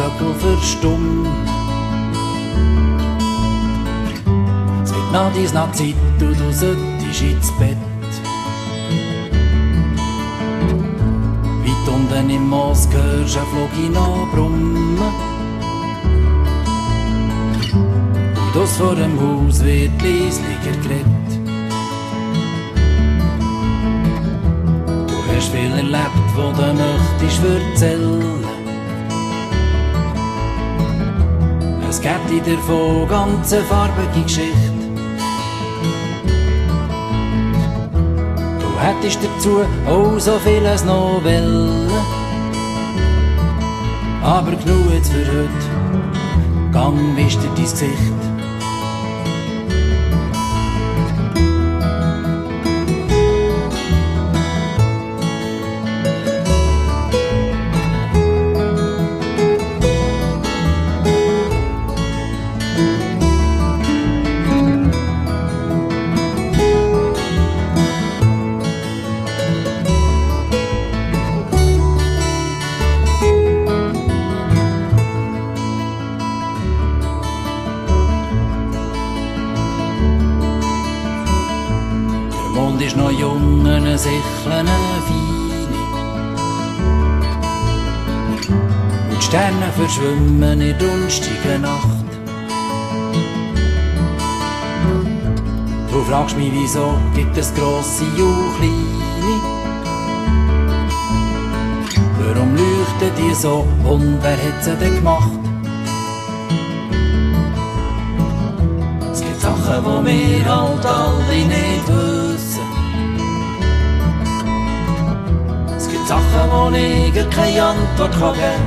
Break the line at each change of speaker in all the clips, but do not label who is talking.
Vögel verstummen. Es wird nach dies nach Zeit und du solltest ins Bett. Weit unten im Moos hörst du ein Flugino brummen. Und aus vor dem Haus wird leislicher geredet. Du hast viel erlebt, wo du möchtest erzählen. Es gibt in davon ganz eine farbige Geschichte. Du hättest dazu auch so vieles noch wollen. Aber genug jetzt für heute, gang wisch dir dein Gesicht. Der Mond ist noch jung, eine Sichel, eine Feine. Und die Sterne verschwimmen in dunstigen Nacht. Du fragst mich, wieso gibt es grosse und kleine? Warum leuchten die so und wer hat sie denn gemacht? Es gibt Sachen, die wir halt alle nicht wissen. Es gibt Sachen, wo ich gar keine Antwort geben kann.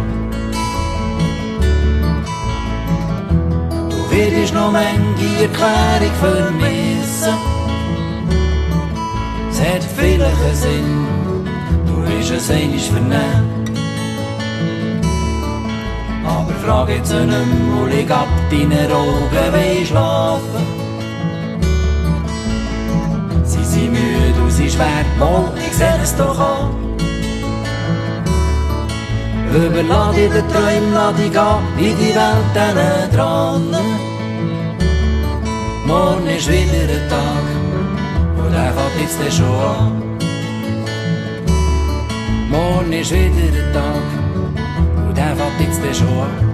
Du wirst noch manche Erklärung vermissen. Es hat vielleicht einen Sinn, du wirst es einmal vernehmen. Aber frag jetzt nicht mehr, wo ich ab deinen Augen will schlafen. Sie sind müde und sie schwer, mal, ich seh es doch an. Überlass dir den Träumen, lass dich gehen, wie die Welt denen dran. Morgen ist wieder ein Tag, und der fängt jetzt schon an. Morgen ist wieder ein Tag, und der fängt jetzt schon an.